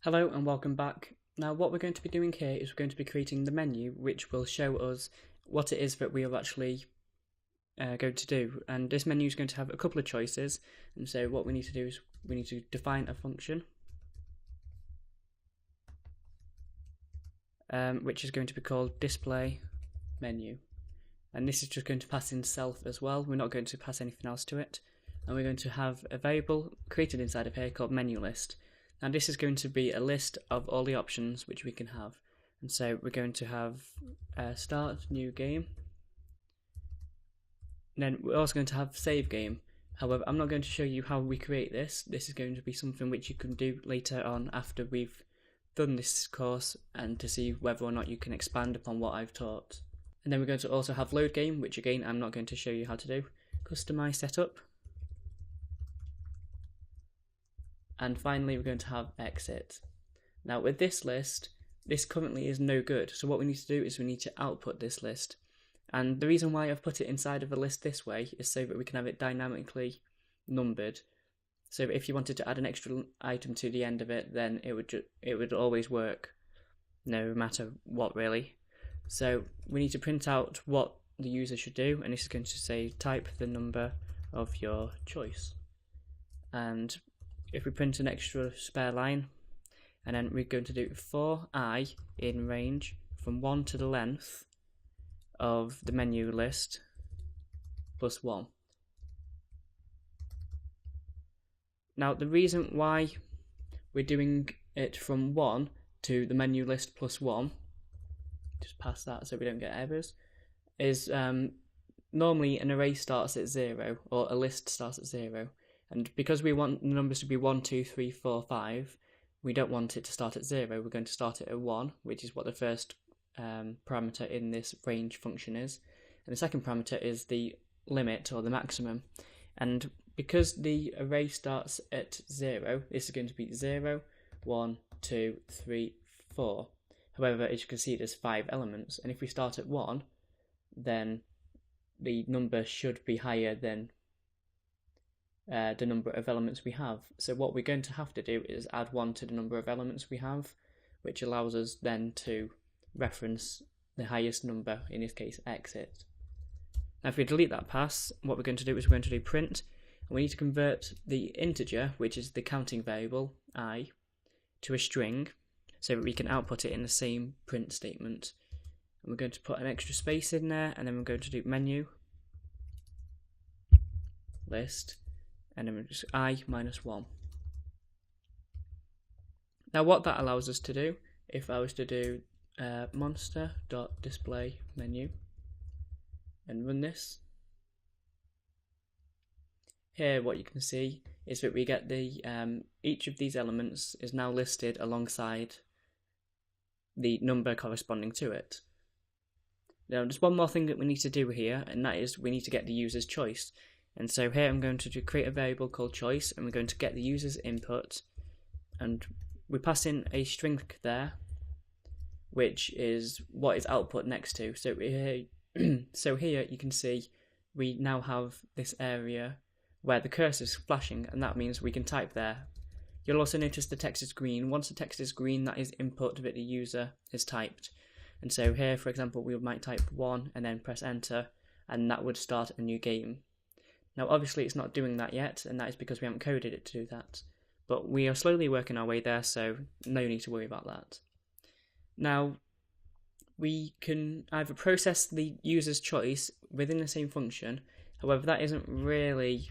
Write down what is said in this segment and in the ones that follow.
Hello and welcome back. Now what we're going to be doing here is we're going to be creating the menu which will show us what it is that we are actually going to do, and this menu is going to have a couple of choices. And so what we need to do is we need to define a function which is going to be called display menu, and this is just going to pass in self as well. We're not going to pass anything else to it, and we're going to have a variable created inside of here called menu list. Now this is going to be a list of all the options which we can have, and so we're going to have start new game, and then we're also going to have save game. However, I'm not going to show you how we create this. This is going to be something which you can do later on after we've done this course, and to see whether or not you can expand upon what I've taught. And then we're going to also have load game, which again I'm not going to show you how to do. Customize setup. And finally we're going to have exit. Now with this list, this currently is no good, so what we need to do is we need to output this list. And the reason why I've put it inside of a list this way is so that we can have it dynamically numbered. So if you wanted to add an extra item to the end of it, then it would always work, no matter what really. So we need to print out what the user should do, and this is going to say type the number of your choice. And if we print an extra spare line, and then we're going to do for I in range from 1 to the length of the menu list plus 1. Now the reason why we're doing it from 1 to the menu list plus 1, just pass that so we don't get errors, is normally an array starts at 0, or a list starts at 0. And because we want the numbers to be 1, 2, 3, 4, 5, we don't want it to start at 0. We're going to start it at 1, which is what the first parameter in this range function is. And the second parameter is the limit, or the maximum. And because the array starts at 0, this is going to be 0, 1, 2, 3, 4. However, as you can see, there's 5 elements. And if we start at 1, then the number should be higher than the number of elements we have. So what we're going to have to do is add 1 to the number of elements we have, which allows us then to reference the highest number, in this case exit. Now if we delete that pass, what we're going to do is we're going to do print, and we need to convert the integer, which is the counting variable I, to a string so that we can output it in the same print statement. And we're going to put an extra space in there, and then we're going to do menu list, and then we're just I minus 1. Now what that allows us to do, if I was to do monster.display menu and run this, here what you can see is that we get the each of these elements is now listed alongside the number corresponding to it. Now there's one more thing that we need to do here, and that is we need to get the user's choice. And so here I'm going to create a variable called choice, and we're going to get the user's input, and we pass in a string there, which is what is output next to. So here, you can see we now have this area where the cursor is flashing, and that means we can type there. You'll also notice the text is green. Once the text is green, that is input that the user has typed. And so here, for example, we might type 1 and then press enter, and that would start a new game. Now obviously it's not doing that yet, and that is because we haven't coded it to do that. But we are slowly working our way there, so no need to worry about that. Now we can either process the user's choice within the same function. However, that isn't really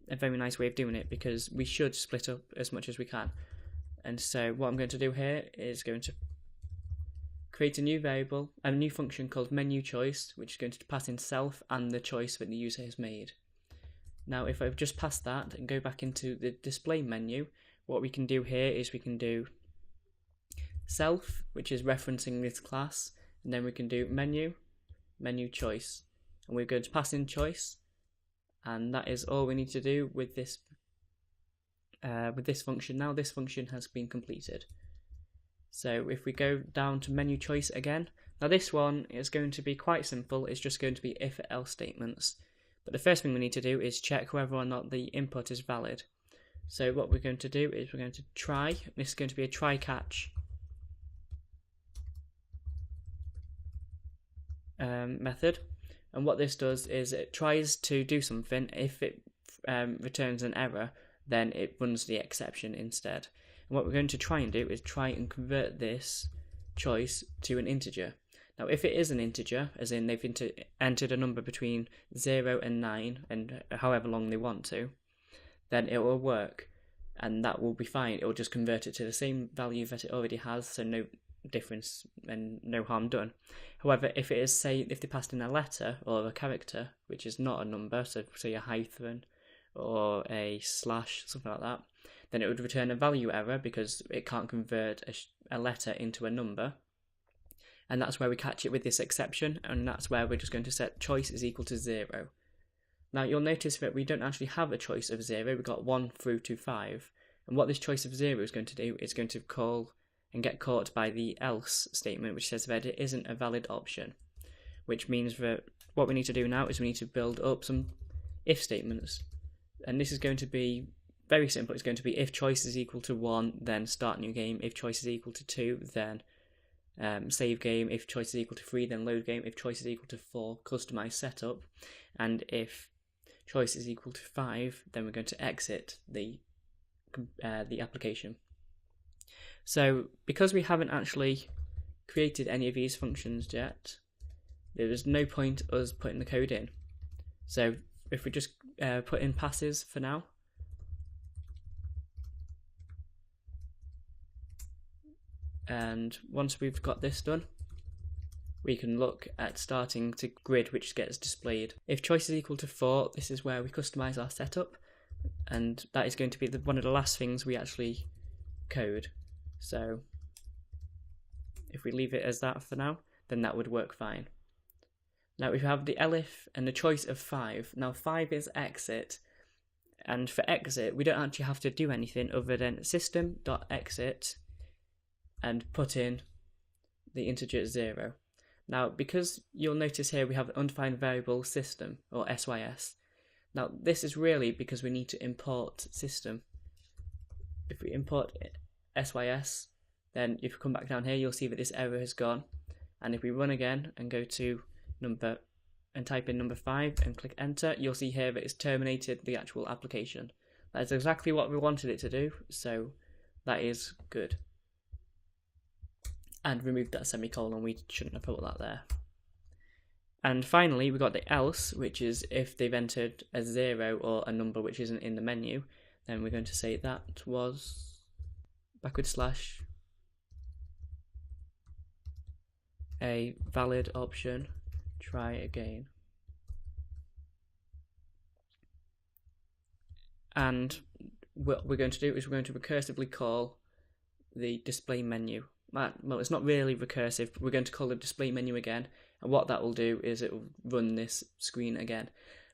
a very nice way of doing it, because we should split up as much as we can. And so what I'm going to do here is going to create a new variable, a new function called menu choice, which is going to pass in self and the choice that the user has made. Now if I've just passed that and go back into the display menu, what we can do here is we can do self, which is referencing this class, and then we can do menu choice, and we're going to pass in choice, and that is all we need to do with this function. Now this function has been completed. So if we go down to menu choice again, now this one is going to be quite simple. It's just going to be if else statements. But the first thing we need to do is check whether or not the input is valid. So what we're going to do is we're going to try. This is going to be a try catch method, and what this does is it tries to do something. If it returns an error, then it runs the exception instead. And what we're going to try and do is try and convert this choice to an integer. Now if it is an integer, as in they've entered a number between 0 and 9 and however long they want to, then it will work and that will be fine. It will just convert it to the same value that it already has, so no difference and no harm done. However, if it is, say, if they passed in a letter or a character, which is not a number, so say a hyphen or a slash, something like that, then it would return a value error because it can't convert a letter into a number. And that's where we catch it with this exception, and that's where we're just going to set choice is equal to 0. Now you'll notice that we don't actually have a choice of 0, we've got 1 through to 5. And what this choice of 0 is going to do is going to call and get caught by the else statement, which says that it isn't a valid option. Which means that what we need to do now is we need to build up some if statements. And this is going to be very simple. It's going to be if choice is equal to 1, then start new game. If choice is equal to 2, then save game. If choice is equal to 3, then load game. If choice is equal to 4, customize setup. And if choice is equal to 5, then we're going to exit the application. So because we haven't actually created any of these functions yet, there is no point us putting the code in. So if we just put in passes for now, and once we've got this done, we can look at starting to grid, which gets displayed. If choice is equal to 4, this is where we customize our setup, and that is going to be one of the last things we actually code. So if we leave it as that for now, then that would work fine. Now we have the elif and the choice of 5. Now 5 is exit, and for exit we don't actually have to do anything other than system.exit and put in the integer 0. Now because you'll notice here we have an undefined variable system, or SYS. Now this is really because we need to import system. If we import SYS, then if you come back down here you'll see that this error has gone, and if we run again and go to number and type in number 5 and click enter, you'll see here that it's terminated the actual application. That is exactly what we wanted it to do, so that is good. And remove that semicolon, we shouldn't have put that there. And finally we got the else, which is if they've entered a 0 or a number which isn't in the menu, then we're going to say that was / a valid option, try again. And what we're going to do is we're going to recursively call the display menu. Well, it's not really recursive. We're going to call the display menu again, and what that will do is it will run this screen again.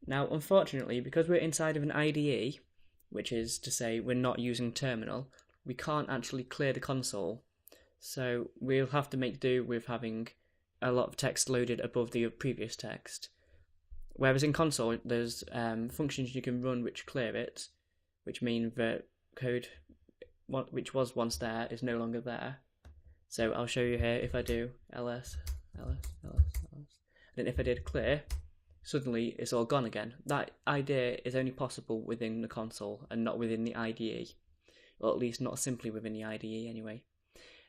Now, unfortunately, because we're inside of an IDE, which is to say we're not using terminal, we can't actually clear the console. So we'll have to make do with having a lot of text loaded above the previous text. Whereas in console, there's functions you can run which clear it, which mean that code which was once there is no longer there. So I'll show you here if I do ls, then if I did clear, suddenly it's all gone again. That idea is only possible within the console and not within the IDE, or at least not simply within the IDE anyway.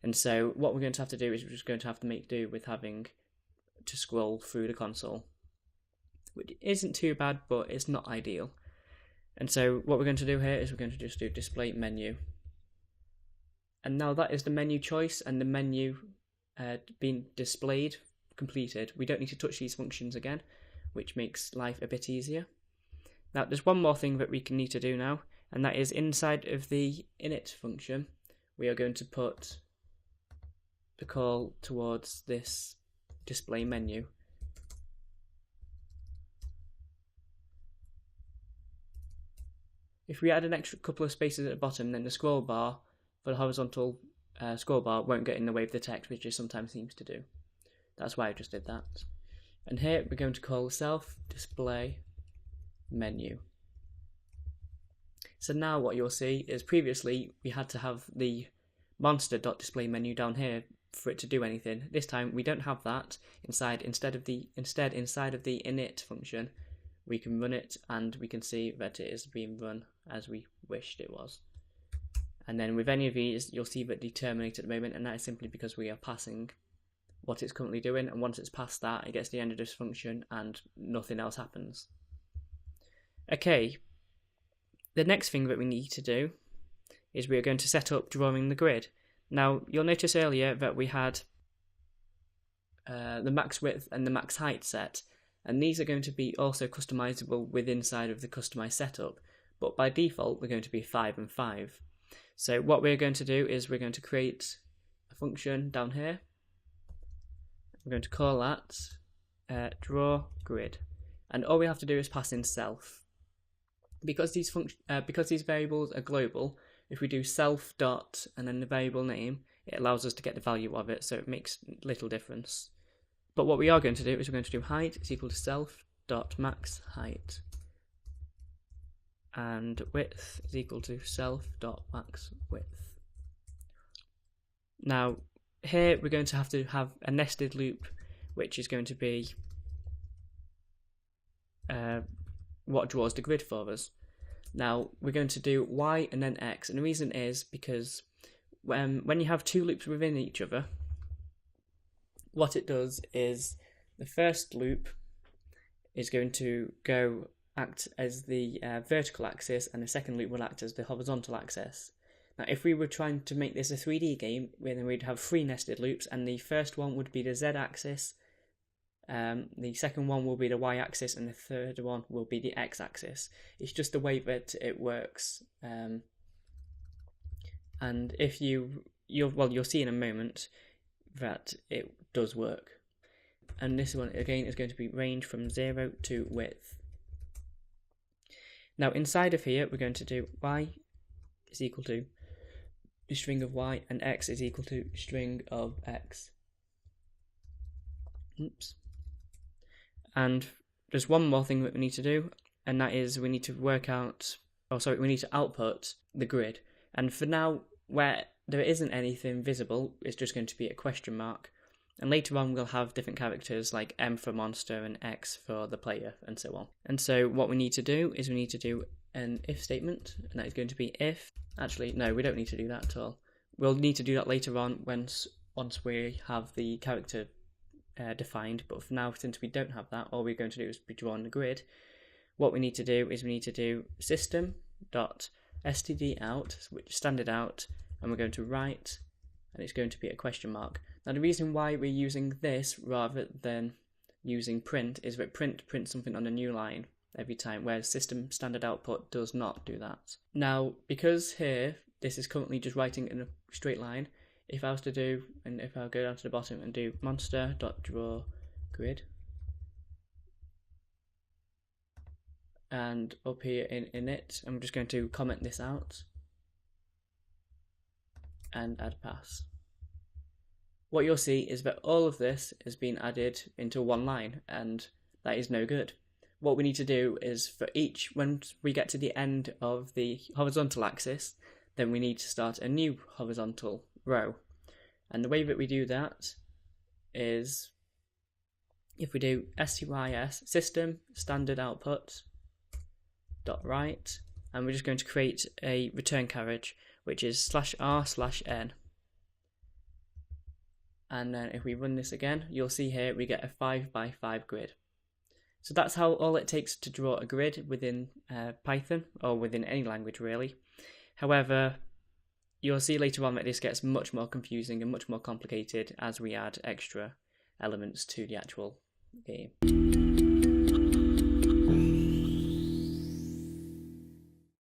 And so what we're going to have to do is we're just going to have to make do with having to scroll through the console, which isn't too bad, but it's not ideal. And so what we're going to do here is we're going to just do display menu. And now that is the menu choice and the menu being displayed, completed. We don't need to touch these functions again, which makes life a bit easier. Now there's one more thing that we can need to do now, and that is inside of the init function, we are going to put the call towards this display menu. If we add an extra couple of spaces at the bottom, then the scroll bar for the horizontal scroll bar won't get in the way of the text, which it sometimes seems to do. That's why I just did that. And here we're going to call self display menu. So now what you'll see is previously we had to have the monster.display menu down here for it to do anything. This time we don't have that inside. Instead inside of the init function, we can run it and we can see that it is being run as we wished it was. And then with any of these, you'll see that they terminate at the moment, and that is simply because we are passing what it's currently doing, and once it's past that, it gets to the end of this function and nothing else happens. Okay, the next thing that we need to do is we are going to set up drawing the grid. Now, you'll notice earlier that we had the max width and the max height set, and these are going to be also customizable inside of the customized setup, but by default they're going to be 5 and 5. So what we're going to do is we're going to create a function down here. We're going to call that draw grid, and all we have to do is pass in self. Because these variables are global, if we do self dot and then the variable name, it allows us to get the value of it, so it makes little difference. But what we are going to do is we're going to do height is equal to self dot max height, and width is equal to self dot max width. Now here we're going to have a nested loop, which is going to be what draws the grid for us. Now we're going to do Y and then X, and the reason is because when you have two loops within each other, what it does is the first loop is going to act as the vertical axis, and the second loop will act as the horizontal axis. Now if we were trying to make this a 3D game, then we'd have 3 nested loops, and the first one would be the Z axis, the second one will be the Y axis, and the third one will be the X axis. It's just the way that it works, and if you'll see in a moment that it does work. And this one again is going to be range from 0 to width. Now inside of here we're going to do Y is equal to the string of Y, and X is equal to string of X. Oops. And there's one more thing that we need to do, and that is we need to we need to output the grid. And for now, where there isn't anything visible, it's just going to be a question mark. And later on we'll have different characters like M for monster and X for the player, and so on. And so what we need to do is we need to do an if statement, and that is going to be if. Actually, no, we don't need to do that at all. We'll need to do that later on once we have the character defined, but for now, since we don't have that, all we're going to do is be drawing the grid. What we need to do is we need to do system.stdout, which is standard out, and we're going to write, and it's going to be a question mark. Now the reason why we're using this rather than using print is that print prints something on a new line every time, whereas system standard output does not do that. Now because here this is currently just writing in a straight line, if I go down to the bottom and do monster.draw grid, and up here in init, I'm just going to comment this out and add pass. What you'll see is that all of this has been added into one line, and that is no good. What we need to do is when we get to the end of the horizontal axis, then we need to start a new horizontal row. And the way that we do that is if we do stys system standard output dot write, and we're just going to create a return carriage which is /r/n. And then if we run this again, you'll see here we get a 5x5 grid. So that's all it takes to draw a grid within Python, or within any language really. However, you'll see later on that this gets much more confusing and much more complicated as we add extra elements to the actual game.